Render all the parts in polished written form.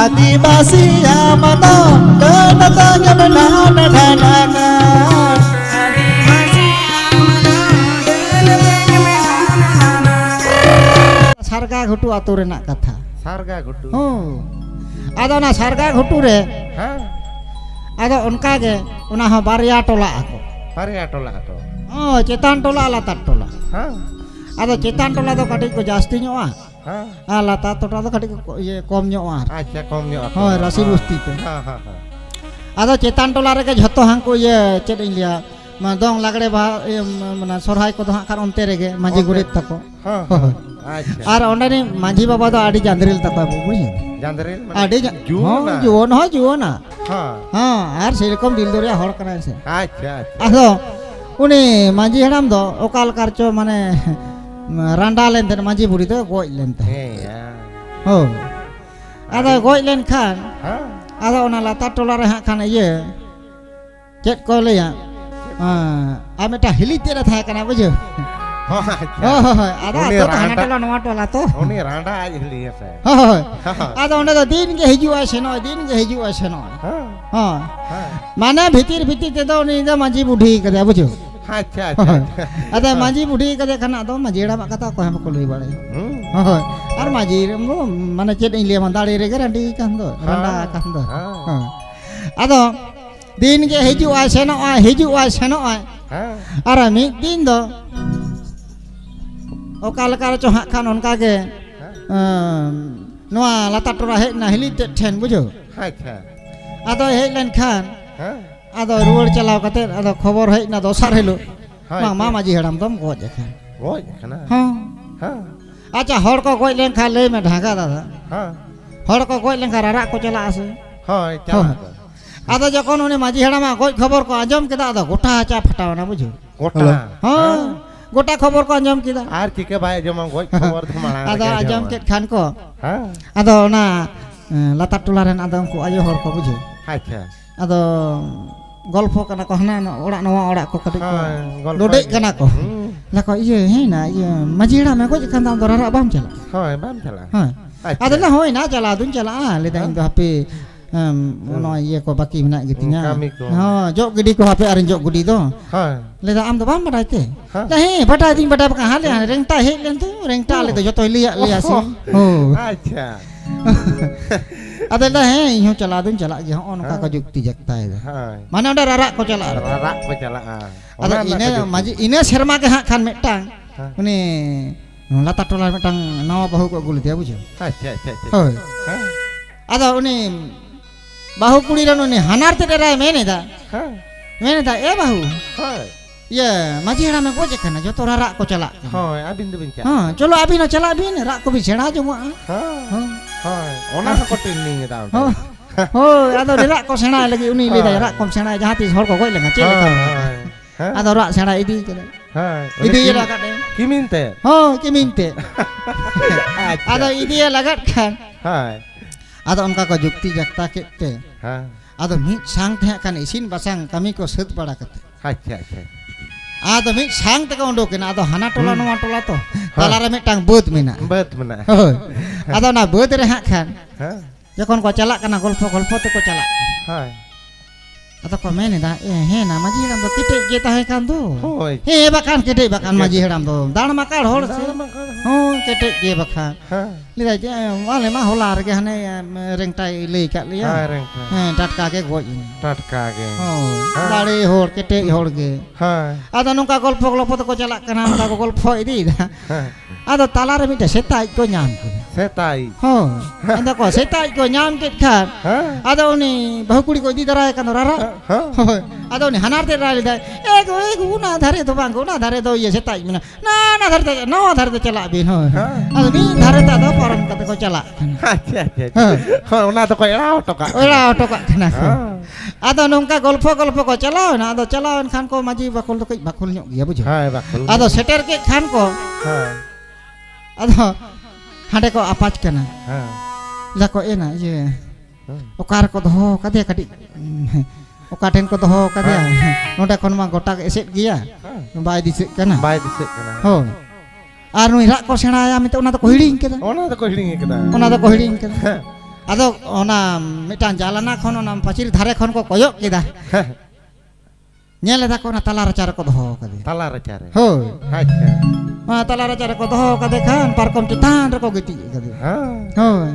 आदिवासी आमनो गणतंग ढान ढाना सारगा घुटू आतु रे ना कथा सारगा घुटू हो आदो ना सारगा घुटू रे हाँ आदो उनका गे उना हो बारिया टोला आको बारिया टोला तो ओ चेतान टोला लातार टोला हाँ आदो चेतान टोला दो काटी को जास्ती ᱧᱚᱜᱼᱟ हाँ लातार टोला दो काटी को ये कम ᱧᱚᱜᱼᱟ अच्छा कम ᱧᱚᱜ हो राशि बस्ती पे हाँ हाँ हाँ आदो चेतान टोला रे के झतो हांको ये चेद इन लिया दong लागड़े बा माने सरहाय को दो हां खान onte रेगे मांझी गुरित तको हाँ अच्छा आर ओंडे मांझी बाबा दो आडी जांदरिल तको बुझी जांदरेल आडी जुवना जुवना हाँ हाँ आर सेरकम दिल दरिया हड़ कना से अच्छा अच्छा आदो उनी मांझी हड़ाम दो ओकाल कारचो माने रांडा लेनते मांझी बुढ़ी दो गोज लेनते हो आदो गोज लेन खान हाँ आदो ओना लाता टोला रे हां खान ये चेत को लेया आ मेटा हिली तेरा था कना बुझो हाँ हो आदा तो हाना टोला नवा टोला तो उन्हें रांडा आज लिए से हो आदा ओंडे दो दिन के हिजुआ सेनो हाँ हां हाँ माने भीतिर भीतिर ते दो उनी दा मांझी बुढ़ी कदे बुझो अच्छा अच्छा आदा मांझी बुढ़ी कदे खाना दो मांझीड़ा मा कथा को हम को लई बाड़े हो आर मांझी माने चेद इन लिया दाड़ी रे गरंडी कान दो रंडा कान दो हां आदो दिन के हिजुआ सेनो हाँ और मिद दिन दो ओकाल कार चो हां खान उनका के नवा लाता टोरा हे ना हिली ठेन बुझो अच्छा आदो हे लेन खान हाँ आदो रुवर चलाव कते आदो खबर हे ना दोसर हेलो हाँ मा माजी हड़ाम दम गोज खान वो ना हां हाँ अच्छा हड़ को गोज लेन खान ले में ढाका दादा हाँ हड़ को गोज लेन खान रारा को चला आसे हाँ चला आदो जकोन उनी माजी हड़ामा गोज खबर को आजम केदा आदो गोटा चा फटाव ना बुझो गोटा हां गोटा खबर को आजम केदा आर चिके भाई जो मांग गोज खबर तो माला आदो आजम के खान को हाँ आदो ना लाता टोला रेन आदो को आयो हर को बुझो अच्छा आदो गल्प कना को हना ओड़ा नवा ओड़ा को कटे हाँ को लोडे कना को लको ये है ना ये मजीड़ा में गोज खान दो रारा बाम चला हाँ बाम चला हां आदो ना होय ना चला दुन चला लेदा इन दो हापे नो ये को बाकी मेना गितिnya हां जो गिडी को हापे आरिन जो गुडी दो हाँ लेदा आम दो बाम बडाय ते हाँ ला हे बटाय दिन बटाय का हाले रेंगटा हे लेन तो रेंगटा ले तो जतो लिया से हो अच्छा अदे ला हे यूं चला दुन चला जे ओनका को जुक्ति जगता है हाँ माने ओंडे रारा को चला रारा को चला अदे इने माजी इने शर्मा के हां खान मेटांग उनी लाता टोला मेटांग नवा बहु को गुल दिया बुझो अच्छा अच्छा अच्छा हो हाँ अदे उनी बाहु कुड़ी रन उनी हनार ते डराय मेने दा ए बाहु हाँ ये माजी हड़ा में गोजे खाना जो तो रारा को चला हाँ अबिन दो बिंचा हां चलो अभी न चला अभी न रा को भी छेड़ा जो हाँ हाँ ओना को ट्रेनिंग दाव हो आदो रा को सेना लगी उनी ले दा रा को सेना जहां तीस हर को गोय लगा चेल का आदो रा सेना इदी के हाँ इदी लगा दे किमिनते हो किमिनते आदो इदी लगा खान हाँ आदो उनका को जुक्ति जगता के हाँ आदो मिट सांग थे खान इसिन बसांग कमी को सत बड़ा कते अच्छा अच्छा आदो मिट सांग तक उंडोक ना आदो हना टोला नवा टोला तो ताला रे मिटांग बोत मेना बत मना हो आदो ना बोत रे हां खान हाँ जखन को चला कना गल्प ते को चला हाँ आदो को मेने दा ए हे ना माजी हड़ाम दो किटे जे ताहे कान दो होय हे बकान किटे बकान माजी हड़ाम दो दाण मकाड़ होड़ से हो किटे जे बकान हाँ लिदा जे वाले मा होला रे के हने रेंगटाई ले का लिया हाँ रंग टटका के गोज टटका के हो दाड़ी होड़ किटे होड़ के हाँ आदो नोका गल्प ते को चला कना उनका को गल्प इदी दा हाँ आदो ताला रे मिटे सेताई को ᱧᱟᱢ सेताई हो आदो को सेताई को ᱧᱟᱢ के खान हाँ आदो उनी बहुकुड़ी को इदी दराय कन रारा हाँ आदो उनी हनार ते राय ले एगो ना धारे तो बांगो ना धारे तो ये सेताई मिना ना धारे ते नवा धारे ते चला बिन हो आदो मी धारे ते आदो परम कते को चला अच्छा अच्छा हाँ उना तो कोई राव टका कना आदो नोंका गल्प को चलाओ ना आदो चलाओ खान को माजी बाकुल तो कई बाकुल ᱧᱚᱜ गया बुझो हाँ बाकुल आदो सेटर के खान को हाँ आदो हांडे को आपाच कना हाँ जाको एना ये ओकार को दो कदे कटी ओका ठेन को दो कदे नोडा खन मा गोटा एसेट गिया बाय दिसे कना हो आर नुई रा को सेणाया मिते ओना तो को हिडिंग केदा ओना तो को हिडिंग केदा ओना तो को हिडिंग केदा ᱟᱫᱚ ᱚᱱᱟ ᱢᱤᱫᱴᱟᱝ ᱡᱟᱞᱟᱱᱟ ᱠᱷᱚᱱ ᱚᱱᱟ ᱯᱟᱹᱪᱤᱨ ᱫᱷᱟᱨᱮ ᱠᱷᱚᱱ ᱠᱚ ᱠᱚᱭᱚᱜ ᱠᱮᱫᱟ ᱧᱮᱞ ᱮᱫᱟ ᱠᱚ ᱚᱱᱟ ᱛᱟᱞᱟ ᱨᱟᱪᱟ ᱨᱮᱠᱚ ᱫᱚᱦᱚ ᱟᱠᱟᱫᱮᱭᱟ Tala racare. ᱦᱳᱭ Acha. ᱚᱱᱟ ᱛᱟᱞᱟ ᱨᱟᱪᱟ ᱨᱮᱠᱚ ᱫᱚᱦᱚ ᱟᱠᱟᱫᱮ ᱠᱷᱟᱱ ᱯᱟᱨᱠᱚᱢ ᱪᱮᱛᱟᱱ ᱨᱮᱠᱚ ᱜᱤᱛᱤᱡ ᱟᱠᱟᱫᱮᱭᱟ Ha. ᱦᱳᱭ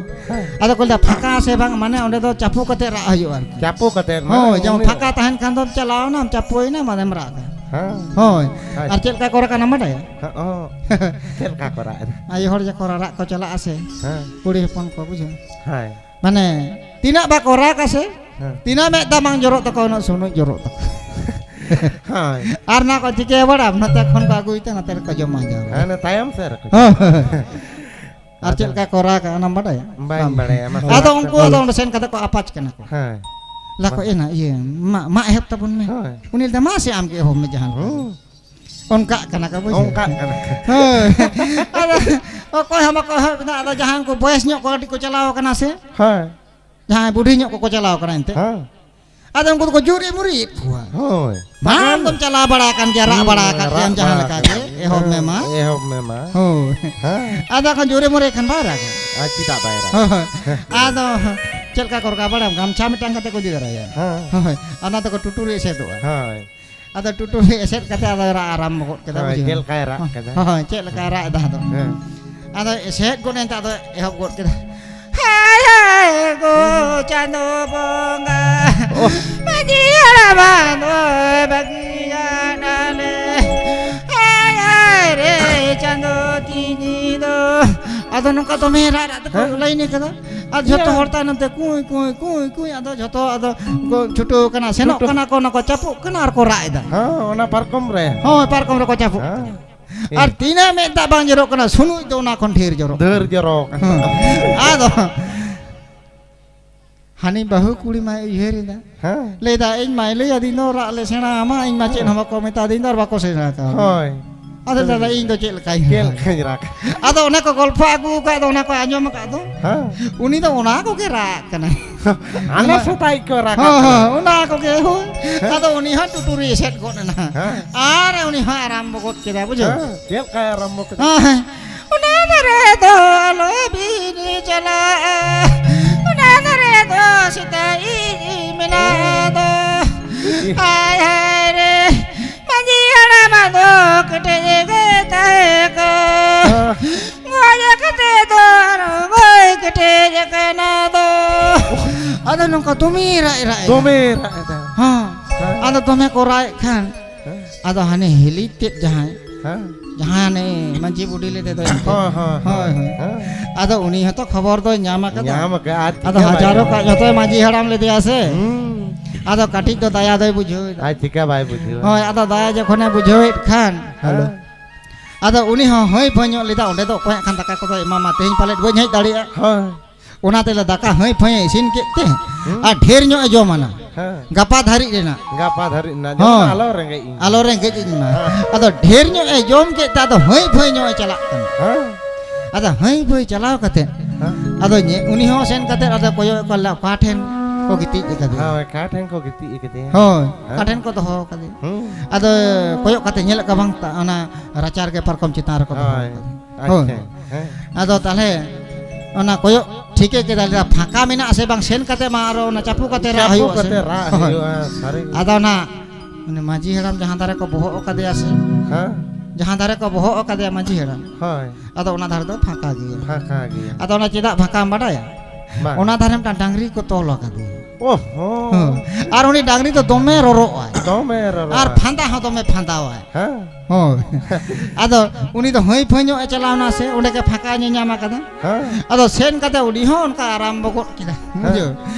ᱟᱫᱚ ᱠᱚ ᱞᱟᱹᱭᱟ ᱯᱷᱟᱸᱠᱟ ᱥᱮ ᱵᱟᱝ ᱢᱟᱱᱮ ᱚᱸᱰᱮ ᱫᱚ ᱪᱟᱯᱩ ᱠᱟᱛᱮ ᱨᱟᱜ ᱦᱩᱭᱩᱜᱼᱟ ᱟᱨᱠᱤ Capu kate. ᱦᱳᱭ ᱡᱮᱢᱚᱱ ᱯᱷᱟᱸᱠᱟ ᱛᱟᱦᱮᱱ ᱠᱷᱟᱱ ᱫᱚ ᱪᱟᱞᱟᱣᱱᱟᱢ ᱪᱟᱯᱩᱭᱱᱟ ᱢᱟᱱᱮᱢ ᱨᱟᱜᱟ Ha. ᱦᱳᱭ ᱟᱨ ᱪᱮᱫ ᱞᱮᱠᱟ ᱠᱚ ᱨᱟᱜᱟ ᱵᱟᱰᱟᱭᱟ Oh. Cerka kora. ᱟᱭᱳ ᱦᱚᱲ ᱡᱚᱠᱷᱚᱱ ᱨᱟᱜ ᱠᱚ ᱪᱟᱞᱟᱜᱼᱟ ᱥᱮ Ha. ᱠᱩᱲᱤ ᱦᱚᱯᱚᱱ ᱠᱚ ᱵᱩᱡᱷᱟᱹᱣ Hai. ᱢᱟᱱᱮ ᱛᱤᱱᱟᱹᱜ ᱵᱟᱠᱚ ᱨᱟᱜᱟ ᱥᱮ Ha. ᱛᱤᱱᱟᱹᱜ ᱢᱮᱫ ᱫᱟᱜ ᱵᱟᱝ ᱡᱚᱨᱚᱜ ᱛᱟᱠᱚ ᱩᱱᱟᱹᱜ ᱥᱩᱱᱩᱡ ᱡᱚᱨᱚᱜ ᱛᱟᱠᱚ Hai. ᱟᱨ ᱱᱟ ᱠᱚ ᱪᱤᱠᱟᱹᱭᱟ ᱵᱟᱲᱟᱢ ᱱᱚᱛᱮ ᱠᱷᱚᱱ ko ᱟᱹᱜᱩᱭᱛᱮ ᱱᱚᱛᱮ ᱨᱮᱠᱚ ᱡᱚᱢᱟ ᱡᱟᱣᱨᱟ Ana tayam ser. ᱟᱨ ᱪᱮᱫ ᱞᱮᱠᱟ ᱠᱚ ᱨᱟᱜᱟ ᱚᱱᱟᱢ ᱵᱟᱰᱟᱭᱟ Baik badaya. ᱟᱫᱚ ᱩᱱᱠᱩ ᱫᱚ ᱚᱸᱰᱮ ᱥᱮᱱ ᱠᱟᱛᱮ ᱠᱚ ᱟᱯᱟᱪ ᱠᱟᱱᱟ ᱠᱚ Hai. ᱞᱟ ᱠᱚ ᱮᱱᱟ ᱤᱭᱟᱹ ᱢᱟ ᱮᱦᱚᱵ ᱛᱟᱵᱚᱱ ᱢᱮ Hai. ᱩᱱᱤ ᱞᱟᱹᱭᱫᱟ ᱢᱟ ᱥᱮ ᱟᱢᱜᱮ ᱮᱦᱚᱵ ᱢᱮ ᱡᱟᱦᱟᱸ ᱞᱮᱠᱟ ᱚᱱᱠᱟᱜ ᱠᱟᱱᱟ ᱠᱚ ᱵᱩᱡᱷᱟᱹᱣ Ongkak kana. ᱦᱳᱭ ᱟᱫᱚ ᱚᱠᱚᱭ ᱦᱚᱸ ᱵᱟᱠᱚ ᱮᱦᱚᱵ ᱮᱫᱟ ᱟᱫᱚ ᱡᱟᱦᱟᱸ ᱩᱱᱠᱩ ᱵᱚᱭᱮᱥ ᱧᱚᱜ ᱠᱚ ᱠᱟᱹᱴᱤᱡ ᱠᱚ ᱪᱟᱞᱟᱣ ᱠᱟᱱᱟ ᱥᱮ Hai. ᱡᱟᱦᱟᱸᱭ ᱵᱩᱰᱷᱤ ᱧᱚᱜ ᱠᱚᱠᱚ ᱪᱟᱞᱟᱣ ᱠᱟᱱᱟ ᱮᱱᱛᱮ Ha. ᱟᱫᱚ ᱩᱱᱠᱩ ᱫᱚᱠᱚ ᱡᱩᱨᱤ ᱢᱩᱨᱤᱫ ᱠᱚᱣᱟ Hoi. ᱢᱟᱢ ᱫᱚᱢ ᱪᱟᱞᱟᱣ ᱵᱟᱲᱟ ᱟᱠᱟᱱ ᱜᱮᱭᱟ ᱨᱟᱜ ᱵᱟᱲᱟ akan ᱜᱮᱭᱟᱢ ᱡᱟᱦᱟᱸ ᱞᱮᱠᱟ ᱜᱮ ᱮᱦᱚᱵ ᱢᱮ ᱢᱟ Ehop me ma. ᱦᱳᱭ Ha. ᱟᱫᱚ ᱠᱷᱟᱱ ᱡᱩᱨᱤ ᱢᱩᱨᱤᱫ ᱠᱷᱟᱱ ᱵᱟᱭ ᱨᱟᱜᱟ Aci tak bayar. ᱦᱳᱭ ᱟᱫᱚ ᱪᱮᱫ ᱞᱮᱠᱟ ᱠᱚ ᱨᱟᱜᱟ ᱵᱟᱲᱟᱭᱟᱢ ᱜᱟᱢᱪᱷᱟ ᱢᱤᱫᱴᱟᱝ ᱠᱟᱛᱮ ᱠᱚ ᱤᱫᱤ ᱫᱟᱨᱟᱭᱟ Ha. ᱦᱳᱭ ᱚᱱᱟ ᱛᱮᱠᱚ ᱴᱩᱴᱩᱨᱤ ᱮᱥᱮᱫᱚᱜᱼᱟ Hai. ᱟᱫᱚ ᱴᱩᱴᱩᱨᱤ ᱮᱥᱮᱫ ᱠᱟᱛᱮ ᱟᱫᱚ ᱨᱟᱜ ᱟᱨᱟᱢᱵᱚ ᱜᱚᱫ ᱠᱮᱫᱟ Hai. ᱵᱩᱡᱷᱟᱹᱣ Gel kaya rak kada. ᱦᱳᱭ ᱪᱮᱫ ᱞᱮᱠᱟ ᱨᱟᱜ ᱮᱫᱟ ᱟᱫᱚ Ha. ᱟᱫᱚ ᱮᱥᱮᱫ ᱜᱚᱫ ᱮᱱᱛᱮ ᱟᱫᱚ ᱮᱦᱚᱵ ᱜᱚᱫ ᱠᱮᱫᱟ ᱦᱟᱭ ᱦᱟᱭ ᱜᱳ ᱪᱟᱸᱫᱳ ᱵᱚᱸᱜᱟ ᱢᱟᱹᱡᱷᱤ ᱦᱟᱲᱟᱢ ᱫᱚᱭ ᱵᱟᱹᱜᱤᱭᱟᱜ ᱰᱟᱞᱮ ᱦᱟᱭ ᱦᱟᱭ ᱨᱮ ᱪᱟᱸᱫᱳ ᱛᱤᱱᱤ ᱫᱚ ᱟᱫᱚ ᱱᱚᱝᱠᱟ ᱫᱚᱢᱮ ᱨᱟᱜ ᱨᱟᱜ ᱛᱮᱠᱚ ᱞᱟᱹᱭᱤᱱ ᱠᱟᱫᱟ ᱟᱨ ᱡᱷᱚᱛᱚ ᱦᱚᱲ ᱛᱟᱭᱱᱚᱢ te ᱠᱩᱭ ᱠᱩᱭ ᱠᱩᱭ ᱠᱩᱭ ᱟᱫᱚ ᱡᱷᱚᱛᱚ ᱟᱫᱚ ᱠᱚ ᱪᱷᱩᱴᱟᱹᱣ ᱠᱟᱱᱟ ᱥᱮᱱᱚᱜ ᱠᱟᱱᱟ ᱠᱚ ᱚᱱᱟ ᱠᱚ ᱪᱟᱯᱩᱜ ᱠᱟᱱᱟ ᱟᱨ ᱠᱚ ᱨᱟᱜ ᱮᱫᱟ Ha. Ona parkom re. ᱦᱳᱭ ᱯᱟᱨᱠᱚᱢ ᱨᱮᱠᱚ ᱪᱟᱯᱩᱜ Ha. ᱟᱨ ᱛᱤᱱᱟᱹᱜ ᱢᱮᱫ ᱫᱟᱜ ᱵᱟᱝ ᱡᱚᱨᱚᱜ ᱠᱟᱱᱟ ᱥᱩᱱᱩᱡ ᱫᱚ ᱚᱱᱟ ᱠᱷᱚᱱ ᱰᱷᱮᱨ ᱡᱚᱨᱚᱜ Deur jorok. ᱟᱫᱚ ᱦᱟᱹᱱᱤ ᱵᱟᱹᱦᱩ ᱠᱩᱲᱤ ᱢᱟᱭ ᱩᱭᱦᱟᱹᱨᱮᱫᱟ Ha. ᱞᱟᱹᱭᱫᱟ ᱤᱧ ᱢᱟᱭ ᱞᱟᱹᱭ ᱟᱹᱫᱤᱧ ᱫᱚ ᱨᱟᱜ ᱞᱮ ᱥᱮᱬᱟ ᱟᱢᱟ ᱤᱧ ᱢᱟ ᱪᱮᱫ ᱦᱚᱸ ᱵᱟᱠᱚ ᱢᱮᱛᱟᱫᱤᱧ ᱫᱚ ᱟᱨ ᱵᱟᱠᱚ ᱥᱮᱬᱟ ᱠᱟᱣ Hoi. ᱟᱫᱚ ᱫᱟᱫᱟ ᱤᱧ ᱫᱚ ᱪᱮᱫ ᱞᱮᱠᱟᱧ Gel kaya rak. ᱟᱫᱚ ᱚᱱᱮ ᱠᱚ ᱜᱚᱞᱯᱷᱚ ᱟᱹᱜᱩ ᱟᱠᱟᱫ ᱫᱚ ᱚᱱᱟ ko ᱟᱸᱡᱚᱢ ᱟᱠᱟᱫ ᱫᱚ Ha. ᱩᱱᱤ ᱫᱚ ᱚᱱᱟ ᱠᱚᱜᱮ ᱨᱟᱜ ᱠᱟᱱᱟ Ana satai ko rak. ᱦᱳᱭ ᱚᱱᱟ ᱠᱚᱜᱮ ᱦᱳᱭ ᱟᱫᱚ ᱩᱱᱤ ᱦᱚᱸ ᱴᱩᱴᱩᱨᱤ ᱮᱥᱮᱫ ᱜᱚᱫ ᱮᱱᱟ Ha. ᱟᱨ ᱩᱱᱤ ᱦᱚᱸ ᱟᱨᱟᱢᱵᱚ ᱜᱚᱫ ᱠᱮᱫᱟ ᱵᱩᱡᱷᱟᱹᱣ Ha. Gel kaya rambo ko. ᱚᱱᱟ ᱫᱟᱨᱮ ᱫᱚ ᱟᱞᱚᱭ ᱵᱤᱱ ᱪᱟᱞᱟᱜᱼᱟ ᱚᱱᱟ ᱫᱟᱨᱮ ᱫᱚ ᱥᱮᱛᱟᱜ ᱤᱧ ᱢᱮᱱᱟᱜ ᱫᱚ ᱦᱟᱭ ᱦᱟᱭ ᱨᱮ ᱢᱟᱹᱡᱷᱤ ᱦᱟᱲᱟᱢ ᱫᱚ ᱠᱮᱴᱮᱡ ᱜᱮ ᱛᱟᱦᱮᱸ ᱠᱚ ᱜᱚᱡ ᱠᱟᱛᱮ ᱫᱚ ᱜᱚᱡ ᱠᱮᱴᱮᱡ ᱠᱟᱱᱟ ᱫᱚ ᱟᱫᱚ ᱱᱚᱝᱠᱟ ᱫᱚᱢᱮ ᱨᱟᱜ ᱨᱟᱜ Dome rak ada. ᱦᱚᱸ ᱟᱫᱚ ᱫᱚᱢᱮ ᱠᱚ ᱨᱟᱜ ᱠᱷᱟᱱ ᱟᱫᱚ ᱦᱟᱱᱮ ᱦᱤᱞᱤ ᱛᱮᱫ ᱡᱟᱦᱟᱸᱭ Ha. ᱡᱟᱦᱟᱸ ᱢᱟᱹᱡᱷᱤ ᱵᱩᱰᱷᱤ ᱞᱮᱫᱮ ᱫᱚ ᱮᱱᱛᱮ Hoi hoi. ᱦᱳᱭ ᱦᱳᱭ Ha. ᱟᱫᱚ ᱩᱱᱤ ᱦᱚᱸᱛᱚ ᱠᱷᱚᱵᱚᱨ ᱫᱚᱭ ᱧᱟᱢ ᱟᱠᱟᱫᱟ Nyam ke ati. ᱟᱫᱚ ᱦᱟᱡᱟᱨᱚ ᱠᱟ ᱡᱚᱛᱚ ᱢᱟᱹᱡᱷᱤ ᱦᱟᱲᱟᱢ ᱞᱮᱫᱮᱭᱟ ᱥᱮ ᱟᱫᱚ ᱠᱟᱹᱴᱤᱡ ᱫᱚ ᱫᱟᱭᱟ ᱫᱚᱭ ᱵᱩᱡᱷᱟᱹᱣ ᱮᱫᱟ Aci ka bai buju. ᱦᱳᱭ ᱟᱫᱚ ᱫᱟᱭᱟ ᱡᱚᱠᱷᱚᱱᱮ ᱵᱩᱡᱷᱟᱹᱣᱮᱫ ᱠᱷᱟᱱ ᱦᱮᱞᱳ ᱟᱫᱚ ᱩᱱᱤ ᱦᱚᱸ ᱦᱚᱭ ᱯᱷᱚᱭ ᱧᱚᱜ ᱞᱮᱫᱟ ᱚᱸᱰᱮ ᱫᱚ ᱚᱠᱚᱭᱟᱜ ᱠᱷᱟᱱ ᱫᱟᱠᱟ ᱠᱚᱫᱚ ᱮᱢᱟᱢᱟ ᱛᱮᱦᱮᱧ ᱯᱟᱞᱮᱫ ᱵᱟᱹᱧ ᱦᱮᱡ ᱫᱟᱲᱮᱭᱟᱜᱼᱟ Hoi. ᱚᱱᱟᱛᱮ ᱫᱟᱠᱟ ᱦᱚᱭ ᱯᱷᱚᱭ ᱤᱥᱤᱱ ᱠᱮᱫ ᱛᱮ ᱟᱨ ᱰᱷᱮᱨ ᱧᱚᱜ ᱮ ᱡᱚᱢᱟᱱᱟ Ha. ᱜᱟᱯᱟ ᱫᱷᱟᱹᱨᱤᱡ ᱨᱮᱱᱟᱜ Gapa dhari na. Hoi. Jangan alo rengge ini. ᱟᱞᱚ ᱨᱮᱸᱜᱮᱡ ᱤᱧ ᱢᱟ ᱟᱫᱚ ᱰᱷᱮᱨ ᱧᱚᱜ ᱮ ᱡᱚᱢ ᱠᱮᱫ ᱛᱮ ᱟᱫᱚ ᱦᱚᱭ ᱯᱷᱚᱭ ᱧᱚᱜ ᱮ ᱪᱟᱞᱟᱜ ᱠᱟᱱᱟ Ha. ᱟᱫᱚ ᱦᱚᱭ ᱯᱷᱚᱭ ᱪᱟᱞᱟᱣ ᱠᱟᱛᱮ Ha. ᱟᱫᱚ ᱩᱱᱤ ᱦᱚᱸ ᱥᱮᱱ ᱠᱟᱛᱮ ᱟᱫᱚ ᱠᱚᱭᱚᱜ ᱠᱚ ᱚᱠᱟ ᱴᱷᱮᱱ ᱠᱚ ᱜᱤᱛᱤᱡ ᱟᱠᱟᱫᱮᱭᱟ Hoi ka theng ko giti ikete. ᱦᱳᱭ ᱚᱠᱟ ᱴᱷᱮᱱ ᱠᱚ ᱫᱚᱦᱚ ᱟᱠᱟᱫᱮᱭᱟ Hmm. ᱟᱫᱚ ᱠᱚᱭᱚᱜ ᱠᱟᱛᱮ ᱧᱮᱞᱮᱫ ᱠᱚ ᱵᱟᱝ ᱚᱱᱟ ᱨᱟᱪᱟ ᱨᱮᱜᱮ ᱯᱟᱨᱠᱚᱢ ᱪᱮᱛᱟᱱ ᱨᱮᱠᱚ ᱫᱚᱦᱚ Hoi. ᱟᱠᱟᱫᱮᱭᱟ ᱦᱳᱭ Aci. Ha. ᱟᱫᱚ ᱛᱟᱦᱞᱮ ᱚᱱᱟ ᱠᱚᱭᱚᱜ ᱴᱷᱤᱠᱟᱹ ᱠᱮᱫᱟ ᱯᱷᱟᱸᱠᱟ ᱢᱮᱱᱟᱜ ᱟᱥᱮ ᱵᱟᱝ ᱥᱮᱱ kᱟᱛᱮ ᱢᱟ ᱟᱨᱚ ᱚᱱᱟ ᱪᱟᱯᱩ ᱠᱟᱛᱮ ᱨᱟᱜ Capu ᱦᱩᱭᱩᱜᱼᱟ ᱥᱮ kate rak ᱦᱳᱭ hiyu'a sari. ᱟᱫᱚ ᱚᱱᱟ ᱢᱟᱹᱡᱷᱤ ᱦᱟᱲᱟᱢ ᱡᱟᱦᱟᱸ ᱫᱷᱟᱨᱮ ᱠᱚ ᱵᱚᱦᱚᱜ ᱟᱠᱟᱫᱮᱭᱟ ᱥᱮ Ha. ᱡᱟᱦᱟᱸ ᱫᱷᱟᱨᱮ ko ᱵᱚᱦᱚᱜ ᱟᱠᱟᱫᱮᱭᱟ ᱢᱟᱹᱡᱷᱤ ᱦᱟᱲᱟᱢ Hoi. ᱟᱫᱚ ᱚᱱᱟ ᱫᱷᱟᱨᱮ ᱫᱚ ᱯᱷᱟᱸᱠᱟ ᱜᱮᱭᱟ Phaka gaya. ᱟᱫᱚ ᱚᱱᱟ ᱪᱮᱫᱟᱜ ᱯᱷᱟᱸᱠᱟᱢ ᱵᱟᱰᱟᱭᱟ Bang. ᱚᱱᱟ ᱫᱷᱟᱨᱮ ᱢᱤᱫᱴᱟᱝ ᱰᱟᱝᱨᱤ ᱠᱚ ᱛᱚᱞ ᱟᱠᱟᱫᱮᱭᱟ Oh. Oh. ᱟᱨ ᱩᱱᱤ ᱰᱟᱝᱨᱤ ᱫᱚ ᱫᱚᱢᱮ ᱨᱚᱨᱚᱜᱼᱟᱭ Dome roro. ᱟᱨ ᱯᱷᱟᱸᱫᱟ ᱦᱚᱸ ᱫᱚᱢᱮ ᱯᱷᱟᱸᱫᱟᱣᱟᱭ Ha. ᱦᱳᱭ ᱟᱫᱚ ᱩᱱᱤ ᱫᱚ ᱦᱚᱭ ᱯᱷᱚᱭ ᱧᱚᱜ ᱮ ᱪᱟᱞᱟᱣᱱᱟ ᱥᱮ ᱚᱸᱰᱮ ᱜᱮ ᱯᱷᱟᱸᱠᱟ ᱧᱟᱢ ᱟᱠᱟᱫᱟ Ha. ᱟᱫᱚ ᱥᱮᱱ ᱠᱟᱛᱮ ᱩᱱᱤ ᱦᱚᱸ ᱚᱱᱠᱟ ᱟᱨᱟᱢᱵᱚ ᱜᱚᱫ ᱠᱮᱫᱟ ᱵᱩᱡᱷᱟᱹᱣ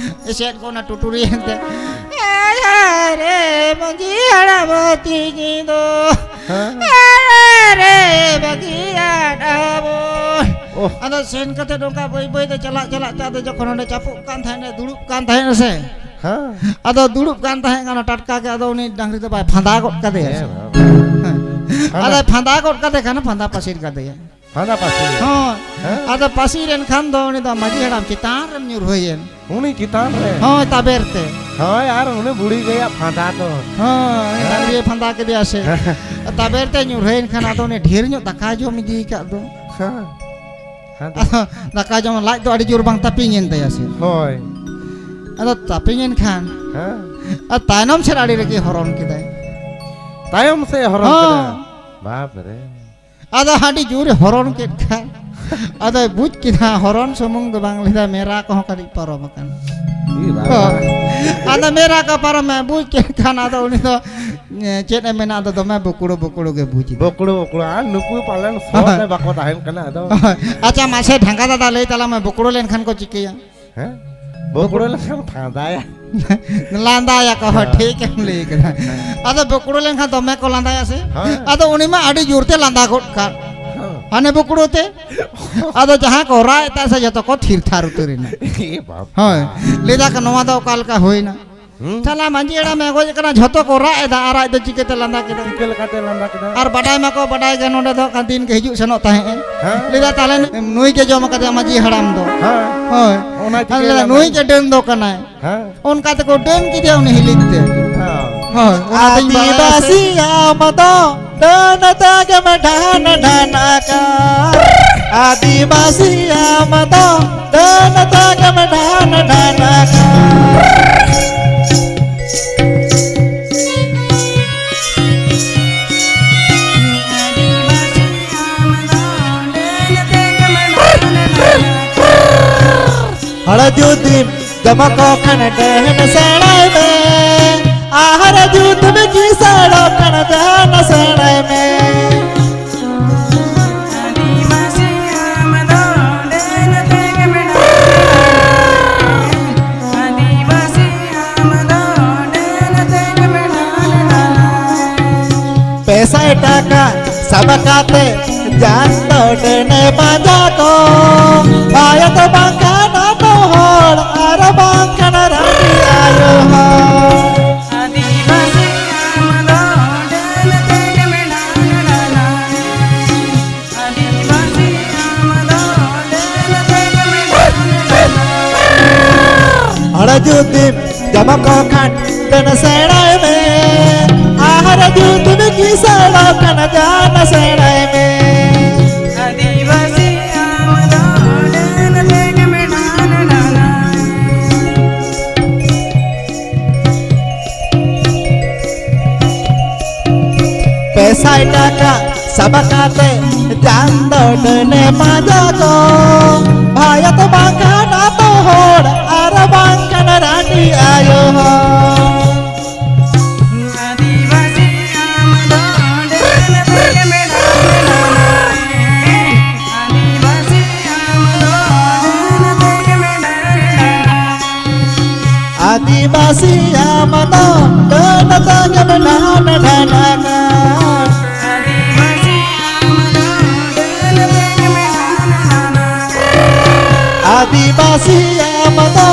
ᱮᱥᱮᱫ ᱠᱚ ᱚᱱᱟ ᱴᱩᱴᱩᱨᱤ ᱮᱱᱛᱮ ᱨᱮ ᱢᱟᱹᱡᱷᱤ ᱦᱟᱲᱟᱢ ᱛᱤᱧ ᱫᱚ ᱨᱮ ᱵᱟᱹᱜᱤᱭᱟᱜ ᱰᱟᱵᱚᱱ Oh. ᱟᱫᱚ ᱥᱮᱱ ᱠᱟᱛᱮ ᱱᱚᱝᱠᱟ ᱵᱟᱹᱭ ᱵᱟᱹᱭ ᱛᱮ ᱪᱟᱞᱟᱜ ᱪᱟᱞᱟᱜ ᱛᱮ ᱟᱫᱚ ᱡᱚᱠᱷᱚᱱ ᱚᱸᱰᱮ ᱪᱟᱯᱩᱜ ᱠᱟᱱ ᱛᱟᱦᱮᱸᱱᱟ ᱫᱩᱲᱩᱵ ᱠᱟᱱ ᱛᱟᱦᱮᱸᱱᱟ ᱥᱮ Ha. ᱟᱫᱚ ᱫᱩᱲᱩᱵ ᱠᱟᱱ ᱛᱟᱦᱮᱸ ᱠᱟᱱᱟ ᱴᱟᱴᱠᱟ ᱜᱮ ᱟᱫᱚ ᱩᱱᱤ ᱰᱟᱝᱨᱤ ᱫᱚ ᱵᱟᱭ ᱯᱷᱟᱸᱫᱟ ᱜᱚᱫ ᱠᱟᱫᱮᱭᱟ ᱥᱮ ᱟᱫᱚ ᱯᱷᱟᱸᱫᱟ ᱜᱚᱫ ᱠᱟᱫᱮ ᱠᱷᱟᱱ ᱯᱷᱟᱸᱫᱟ ᱯᱟᱹᱥᱤᱨ ᱠᱟᱫᱮᱭᱟ Phana pasti. ᱦᱳᱭ ᱟᱫᱚ ᱯᱟᱹᱥᱤᱨᱮᱱ ᱠᱷᱟᱱ ᱫᱚ ᱩᱱᱤ ᱫᱚ ᱢᱟᱹᱡᱷᱤ ᱦᱟᱲᱟᱢ ᱪᱮᱛᱟᱱ ᱨᱮᱢ ᱧᱩᱨᱦᱟᱹᱭᱮᱱ Uni kita re. ᱦᱳᱭ ᱛᱟᱵᱮᱨ ᱛᱮ Hoi ar uni budi gaya phanda to. ᱦᱳᱭ ᱰᱟᱝᱨᱤ ᱯᱷᱟᱸᱫᱟ ᱠᱮᱫᱮᱭᱟ ᱥᱮ ᱛᱟᱵᱮᱨ ᱛᱮ ᱧᱩᱨᱦᱟᱹᱭᱮᱱ ᱠᱷᱟᱱ ᱟᱫᱚ ᱩᱱᱤ ᱰᱷᱮᱨ ᱧᱚᱜ ᱫᱟᱠᱟ ᱡᱚᱢ ᱤᱫᱤ ᱟᱠᱟᱫ ᱫᱚ Ha. Daka jom laik tu ada jur bang tapingin tu ya sih. Hoi. Ada tapingin kan. Ha. Tainom ser ada lagi horon kita. Tayom se horon kada. Baap re. Ada hadi jur horon kita. Ada buj kita horon semung tu bang lihat merah kau kali paro makan. Ih baap. Ada merah kau paro me buj kita ada uni tu cet emena ada tu me bukulu ke buj. Bokulu nuku paling soal bako tahan kena ada. Acha masih ढंगा दादा ले तला मैं बुकड़ो लेन खान को चिके या Ha? Bokulu lang phanda ya. लांदा या कहो ठीक है ले कर अदा बुकड़ो लेन खान तो मैं को लांदा या से अदा उन्हीं में आड़ी जोरते लांदा को कर अने बुकड़ो ते अदा जहाँ को राय तैसे जतो को थिर थार उतरे ना Ih baap. हाँ ले जा कर नवा तो काल का होई ना चला मंजीड़ा में को जकना झतो को राय दा आरा तो चिके ते लांदा के Kel kate landa kada. और बडाई में को बडाई के नोडे दो कांतीन के हिजू सनो ताहे Ha? ले जा ताले नुई के जमा कते मजी हराम दो Ha. हाँ Ona अरे chike नुई के डेम दो कना है Ha. उनका तो को डेम की दिया उन्हें हिलिते Ha. हाँ आदिवासी आमदो डनता के मढान ढानाका आदिवासी आमदो डनता के मढान ढानाका हरजुदिम जमको खन डहन सड़ाई में आहर जूत में की सड़ो खन डहन सड़ाई में पैसा टाका सब काते जान दौड़ने बाजा को आया तो बांका ना तो होड़ आर बांका ना रानी आयो हो हरजुदिम जमको खन डन सड़ाई में आहर जूत में की सड़ो खन जान सड़ाई में पैसा टाका सब काते जान दौड़ने बाजा को भाया तो बांका ना तो होड़ आर बांका ना रानी आयो हो आदिवासी आमदो डनता के मढान ढानाका आदिवासी आमदो